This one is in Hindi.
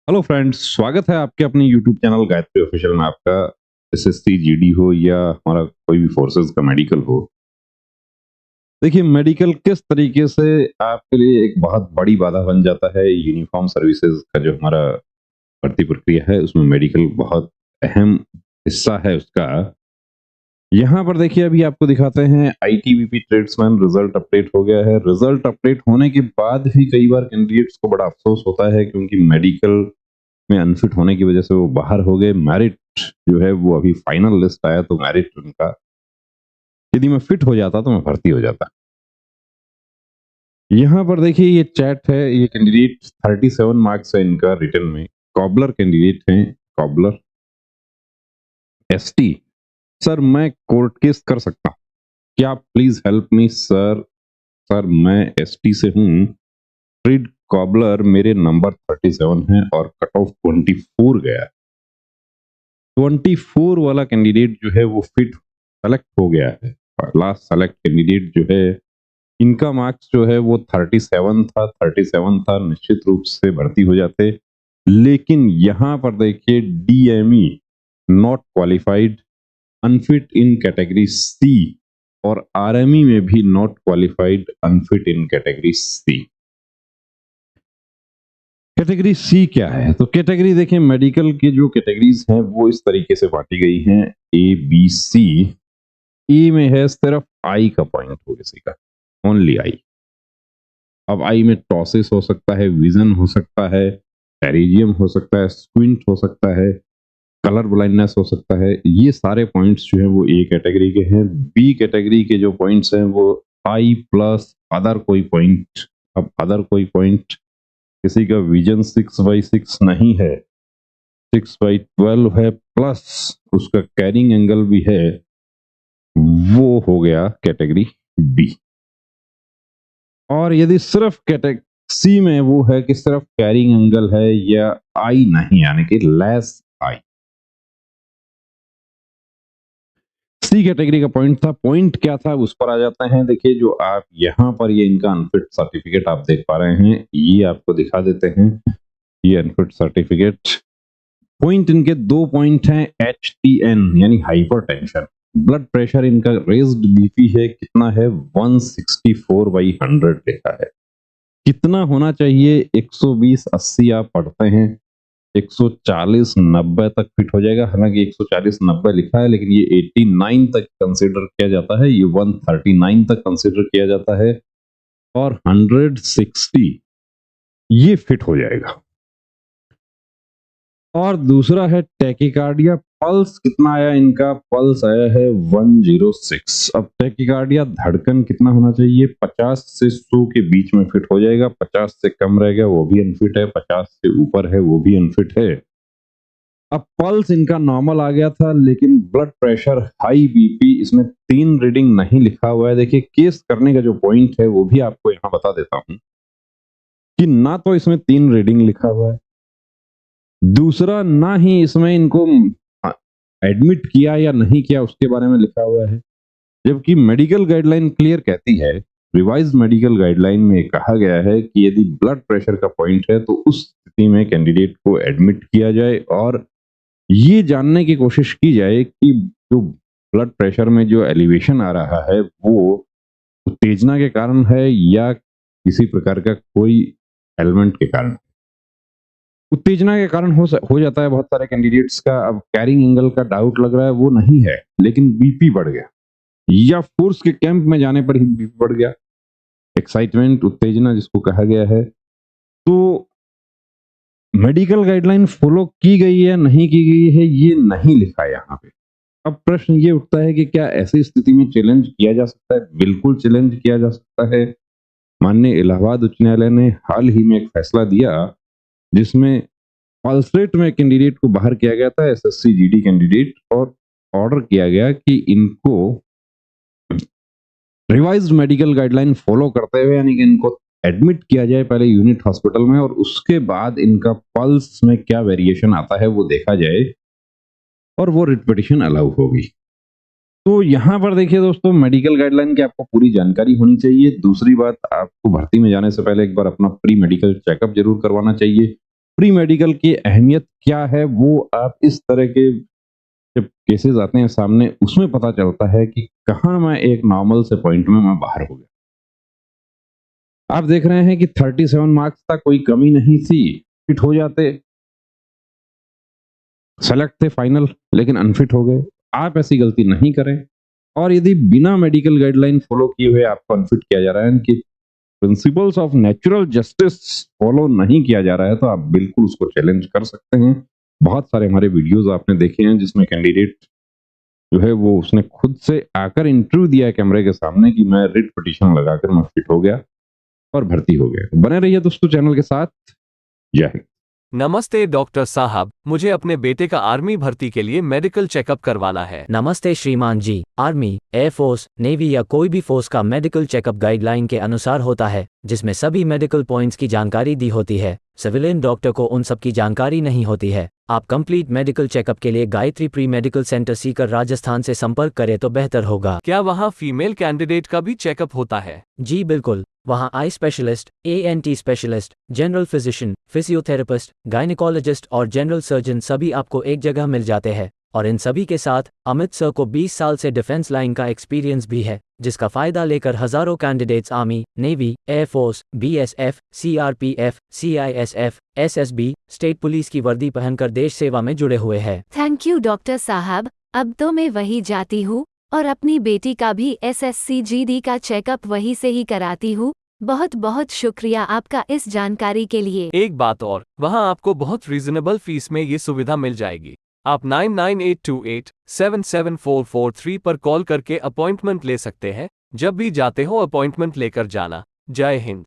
हेलो फ्रेंड्स, स्वागत है आपके अपने यूट्यूब चैनल गायत्री ऑफिशियल में। आपका एसएससी जीडी हो या हमारा कोई भी फोर्सेस का मेडिकल हो, देखिए मेडिकल किस तरीके से आपके लिए एक बहुत बड़ी बाधा बन जाता है। यूनिफॉर्म सर्विसेज का जो हमारा भर्ती प्रक्रिया है उसमें मेडिकल बहुत अहम हिस्सा है उसका। यहाँ पर देखिए अभी आपको दिखाते हैं आईटीबीपी ट्रेड्समैन रिजल्ट अपडेट हो गया है। रिजल्ट अपडेट होने के बाद भी कई बार कैंडिडेट्स को बड़ा अफसोस होता है क्योंकि मेडिकल में अनफिट होने की वजह से वो बाहर हो गए। मेरिट जो है वो अभी फाइनल लिस्ट आया तो मेरिट उनका, यदि मैं फिट हो जाता तो मैं भर्ती हो जाता। यहाँ पर देखिए ये चैट है, ये कैंडिडेट 37 मार्क्स है इनका रिटर्न में। कॉबलर कैंडिडेट हैं, कॉबलर एसटी। सर मैं कोर्ट केस कर सकता हूँ, क्या please help me sir. Sir मैं एसटी से हूँ, फ्रीड कॉबलर, मेरे नंबर 37 है और कट ऑफ 24 गया। 24 वाला कैंडिडेट जो है वो फिट सेलेक्ट हो गया है। लास्ट सेलेक्ट कैंडिडेट जो है इनका मार्क्स जो है वो 37 था, निश्चित रूप से भर्ती हो जाते। लेकिन यहाँ पर देखिए DME not qualified, unfit in category C, और आरएमई में भी not qualified, unfit in category C. Category C क्या है? तो कैटेगरी देखिए मेडिकल की जो कैटेगरीज हैं वो इस तरीके से बांटी गई हैं, ए बी सी। ई में है सिर्फ आई का पॉइंट हो किसी का, ओनली आई। अब आई में टॉसिस हो सकता है, विजन हो सकता है, पैरिजियम हो सकता है, स्क्विंट हो सकता है, कलर ब्लाइंडनेस हो सकता है। ये सारे पॉइंट्स जो है वो ए कैटेगरी के हैं। बी कैटेगरी के जो पॉइंट्स हैं वो आई प्लस अदर कोई पॉइंट। अब अदर कोई पॉइंट, किसी का विजन 6/6 नहीं है, 6/12 है, प्लस उसका कैरिंग एंगल भी है, वो हो गया कैटेगरी बी। और यदि सिर्फ कैटेगरी सी में वो है कि सिर्फ कैरिंग एंगल है या आई नहीं, यानी कि लेस आई। सी कैटेगरी का पॉइंट था, पॉइंट क्या था उस पर आ जाते हैं। देखिए जो आप यहाँ पर ये इनका अनफिट सर्टिफिकेट आप देख पा रहे हैं, ये आपको दिखा देते हैं। ये अनफिट सर्टिफिकेट पॉइंट, इनके 2 पॉइंट हैं, HTN यानी हाइपरटेंशन। ब्लड प्रेशर इनका रेज्ड बीपी है, कितना है 164/100 लिखा है। कितना होना चाहिए 120/80 आप पढ़ते हैं, 140/90 तक फिट हो जाएगा। हालांकि 140/90 लिखा है लेकिन ये 89 तक कंसिडर किया जाता है, ये 139 तक कंसिडर किया जाता है, और 160 ये फिट हो जाएगा। और दूसरा है टैकिकार्डिया, पल्स कितना आया इनका, पल्स आया है 106। अब टैकिकार्डिया धड़कन कितना होना चाहिए, 50 से 100 के बीच में फिट हो जाएगा, 50 से कम रह गया वो भी अनफिट है, 50 से ऊपर है वो भी अनफिट है। अब पल्स इनका नॉर्मल आ गया था लेकिन ब्लड प्रेशर हाई बीपी, इसमें 3 रीडिंग नहीं लिखा हुआ है। देखिए केस करने का जो पॉइंट है वो भी आपको यहाँ बता देता हूं कि ना तो इसमें 3 रीडिंग लिखा हुआ है, दूसरा ना ही इसमें इनको एडमिट किया या नहीं किया उसके बारे में लिखा हुआ है। जबकि मेडिकल गाइडलाइन क्लियर कहती है, रिवाइज्ड मेडिकल गाइडलाइन में कहा गया है कि यदि ब्लड प्रेशर का पॉइंट है तो उस स्थिति में कैंडिडेट को एडमिट किया जाए और ये जानने की कोशिश की जाए कि जो ब्लड प्रेशर में जो एलिवेशन आ रहा है वो उत्तेजना के कारण है या किसी प्रकार का कोई एलिमेंट के कारण। उत्तेजना के कारण हो जाता है बहुत सारे कैंडिडेट्स का। अब कैरिंग एंगल का डाउट लग रहा है, वो नहीं है, लेकिन बीपी बढ़ गया या फोर्स के कैंप में जाने पर ही बीपी बढ़ गया, एक्साइटमेंट, उत्तेजना जिसको कहा गया है। तो मेडिकल गाइडलाइन फॉलो की गई है नहीं की गई है ये नहीं लिखा है यहाँ पे। अब प्रश्न ये उठता है कि क्या ऐसी स्थिति में चैलेंज किया जा सकता है? बिल्कुल चैलेंज किया जा सकता है। माननीय इलाहाबाद उच्च न्यायालय ने हाल ही में एक फैसला दिया जिसमें पल्सरेट में कैंडिडेट को बाहर किया गया था, एसएससी जीडी कैंडिडेट, और ऑर्डर किया गया कि इनको रिवाइज्ड मेडिकल गाइडलाइन फॉलो करते हुए यानी कि इनको एडमिट किया जाए पहले यूनिट हॉस्पिटल में, और उसके बाद इनका पल्स में क्या वेरिएशन आता है वो देखा जाए और वो रिट पिटीशन अलाउ होगी। तो यहाँ पर देखिए दोस्तों, मेडिकल गाइडलाइन की आपको पूरी जानकारी होनी चाहिए। दूसरी बात, आपको भर्ती में जाने से पहले एक बार अपना प्री मेडिकल चेकअप जरूर करवाना चाहिए। प्री मेडिकल की अहमियत क्या है वो आप इस तरह के जब केसेस आते हैं सामने उसमें पता चलता है कि कहाँ मैं एक नॉर्मल से पॉइंट में मैं बाहर हो गया। आप देख रहे हैं कि 37 मार्क्स था, कोई कमी नहीं थी, फिट हो जाते, सेलेक्ट थे फाइनल, लेकिन अनफिट हो गए। आप ऐसी गलती नहीं करें। और यदि बिना मेडिकल गाइडलाइन फॉलो किए हुए आपको अनफिट किया जा रहा है, कि principles of natural justice follow नहीं किया जा रहा है, तो आप बिल्कुल उसको चैलेंज कर सकते हैं। बहुत सारे हमारे वीडियोस आपने देखे हैं जिसमें कैंडिडेट जो है वो उसने खुद से आकर इंटरव्यू दिया है कैमरे के सामने कि मैं रिट पिटीशन लगाकर मैं फिट हो गया और भर्ती हो गया। बने रहिए दोस्तों चैनल के साथ। जय हिंद। नमस्ते डॉक्टर साहब, मुझे अपने बेटे का आर्मी भर्ती के लिए मेडिकल चेकअप करवाना है। नमस्ते श्रीमान जी। आर्मी, एयरफोर्स, नेवी या कोई भी फोर्स का मेडिकल चेकअप गाइडलाइन के अनुसार होता है, जिसमें सभी मेडिकल पॉइंट्स की जानकारी दी होती है। सिविलियन डॉक्टर को उन सब की जानकारी नहीं होती है। आप कंप्लीट मेडिकल चेकअप के लिए Gayatri pre medical centre Sikar Rajasthan से संपर्क करें तो बेहतर होगा। क्या वहाँ फीमेल कैंडिडेट का भी चेकअप होता है? जी बिल्कुल, वहाँ eye specialist, ANT specialist, general physician, physiotherapist, gynaecologist और जनरल सर्जन सभी आपको एक जगह मिल जाते हैं। और इन सभी के साथ अमित सर को 20 साल से डिफेंस लाइन का एक्सपीरियंस भी है, जिसका फायदा लेकर हजारों candidates army, navy, air force, BSF, CRPF, CISF, SSB, state police की वर्दी पहनकर देश सेवा में जुड़े हुए हैं। थैंक यू डॉक्टर साहब, अब तो मैं वही जाती हूँ और अपनी बेटी का भी SSC GD का चेकअप वहीं से ही कराती हूँ। बहुत बहुत शुक्रिया आपका इस जानकारी के लिए। एक बात और, वहाँ आपको बहुत रीजनेबल फीस में ये सुविधा मिल जाएगी। आप 9982877443 पर कॉल करके अपॉइंटमेंट ले सकते हैं। जब भी जाते हो अपॉइंटमेंट लेकर जाना। जय हिंद।